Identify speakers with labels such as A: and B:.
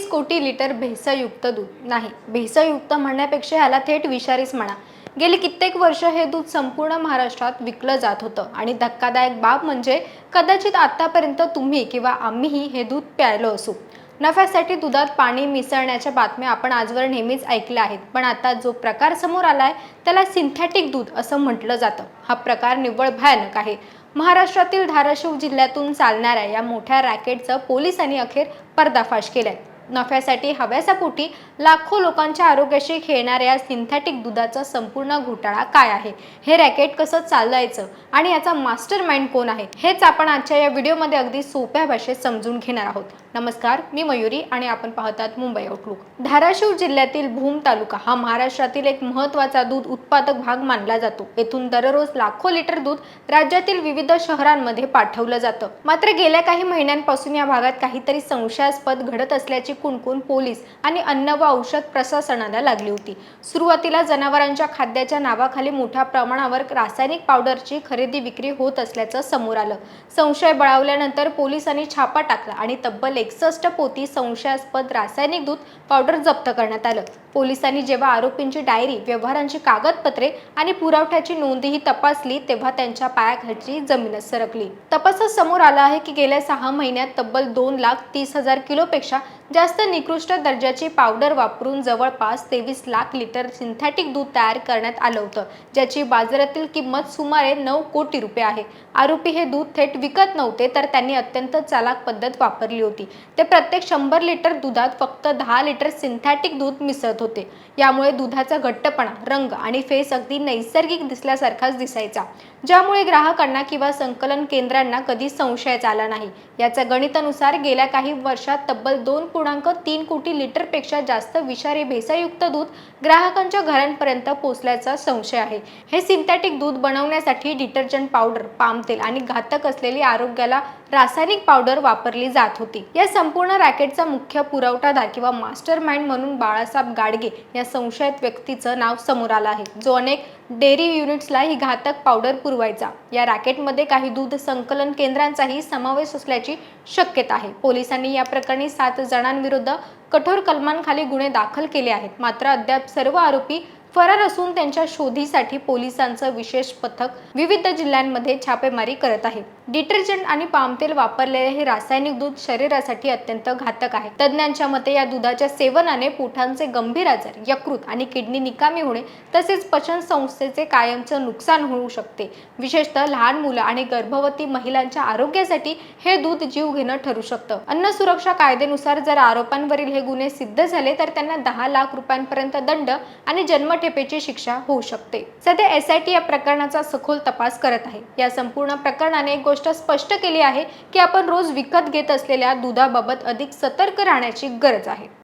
A: 30 कोटी लिटर भेसळयुक्त दूध नाही, भेसळयुक्त म्हणण्यापेक्षा ह्याला थेट विषारीच म्हणा। गेली कित्येक वर्ष हे दूध संपूर्ण महाराष्ट्रात विकलं जात होतं आणि धक्कादायक बाब म्हणजे कदाचित आतापर्यंत तुम्ही किंवा आम्हीही हे दूध प्यायलो असू। नफ्यासाठी दुधात पाणी मिसळण्याच्या बातम्या आपण आजवर नेहमीच ऐकल्या आहेत, पण आता जो प्रकार समोर आलाय त्याला सिंथेटिक दूध असं म्हटलं जातं। हा प्रकार निव्वळ भयानक आहे। महाराष्ट्रातील धाराशिव जिल्ह्यातून चालणाऱ्या या मोठ्या रॅकेटचं पोलिसांनी अखेर पर्दाफाश केलाय। नफ्यासाठी हव्यासापोटी लाखो लोकांच्या आरोग्याशी खेळणाऱ्या सिंथेटिक दुधाचा संपूर्ण घोटाळा काय आहे, हे रॅकेट कसं चालवायचं आणि याचा मास्टरमाइंड कोण आहे, हेच आपण आजच्या या व्हिडिओमध्ये अगदी सोप्या भाषेत समजून घेणार आहोत। नमस्कार, मी मयुरी आणि आपण पाहतात मुंबई आउटलुक। धाराशिव जिल्ह्यातील भूम तालुका हा महाराष्ट्रातील एक महत्त्वाचा दूध उत्पादक भाग मानला जातो। येथून दररोज लाखो लिटर दूध राज्यातील विविध शहरांमध्ये पाठवलं जातं। मात्र गेल्या काही महिन्यांपासून या भागात काहीतरी संशयास्पद घडत असल्याची कुणकुण पोलीस आणि अन्न व औषध प्रशासनाला लागली होती। सुरुवातीला जनावरांच्या खाद्याच्या नावाखाली मोठ्या प्रमाणावर रासायनिक पावडरची खरेदी विक्री होत असल्याचं समोर आलं। संशय बळावल्यानंतर पोलिसांनी छापा टाकला आणि तब्बल 61 पोती संशयास्पद रासायनिक दूध पावडर जप्त करण्यात आलं। पोलिसांनी जेव्हा आरोपींची डायरी, व्यवहारांची कागदपत्रे आणि पुरावठ्याची नोंदही तपासली तेव्हा त्यांच्या पायाखालची जमीनच सरकली। तपासात समोर आलं आहे की गेल्या 6 महिन्यात तब्बल 2,30,000 किलोपेक्षा जास्त निकृष्ट दर्जाची पावडर वापरून जवळपास 23 लाख लिटर सिंथेटिक दूध तयार करण्यात आलं होतं, ज्याची बाजारातील किंमत सुमारे 9 कोटी रुपये आहे। आरोपी हे दूध थेट विकत नव्हते, तर त्यांनी अत्यंत चालाख पद्धत वापरली होती। ते प्रत्येक 100 लिटर दुधात फक्त 10 लिटर सिंथेटिक दूध मिसळत होते। यामुळे दुधाचा घट्टपणा, रंग आणि फेस अगदी नैसर्गिक दिसल्यासारखाच दिसायचा, ज्यामुळे ग्राहकांना किंवा संकलन केंद्रांना कधी संशयच आला नाही। याच्या गणितानुसार गेल्या काही वर्षात तब्बल 2.3 कोटी लिटरपेक्षा जास्त विषारी भेसळयुक्त दूध ग्राहकांच्या घरांपर्यंत पोहोचल्याचा संशय आहे। हे सिंथेटिक दूध बनवण्यासाठी डिटर्जंट पावडर, पाम तेल आणि घातक असलेली आरोग्याला रासायनिक पावडर वापरली जात होती। या संपूर्ण रॅकेटचा मुख्य पुरवठादार किंवा मास्टरमाइंड म्हणून बाळासाहेब गाडगे या संशयित व्यक्तीचं नाव समोर आलं आहे, जो अनेक डेअरी युनिट्सला ही घातक पावडर पुरवायचा। या रॅकेटमध्ये काही दूध संकलन केंद्रांचाही समावेश असल्याची शक्यता आहे। पोलिसांनी या प्रकरणी 7 जणांविरुद्ध कठोर कलमांखाली गुन्हे दाखल केले आहेत। मात्र अद्याप सर्व आरोपी फरार असून त्यांच्या शोधासाठी पोलिसांचं विशेष पथक विविध जिल्ह्यांमध्ये छापेमारी करत आहे। डिटर्जंट आणि पाम तेल वापरलेले हे रासायनिक दूध शरीरासाठी अत्यंत घातक आहे। तज्ज्ञांच्या मते या दुधाच्या सेवनाने पोटाचे गंभीर आजार, यकृत आणि किडनी निकामी होणे तसेच पचन संस्थेचे कायमचं नुकसान होऊ शकते। विशेषतः लहान मुलं आणि गर्भवती महिलांच्या आरोग्यासाठी हे दूध जीवघेणं ठरू शकतं। अन्न सुरक्षा कायद्यानुसार जर आरोपांवरील हे गुन्हे सिद्ध झाले तर त्यांना 10 लाख रुपयांपर्यंत दंड आणि जन्मठेपेची शिक्षा होऊ शकते। सध्या SIT या प्रकरणाचा सखोल तपास करत आहे। या संपूर्ण प्रकरणाने एक गोष्ट स्पष्ट केली आहे की आपण रोज विकत घेत असलेल्या दुधाबाबत अधिक सतर्क राहण्याची गरज आहे।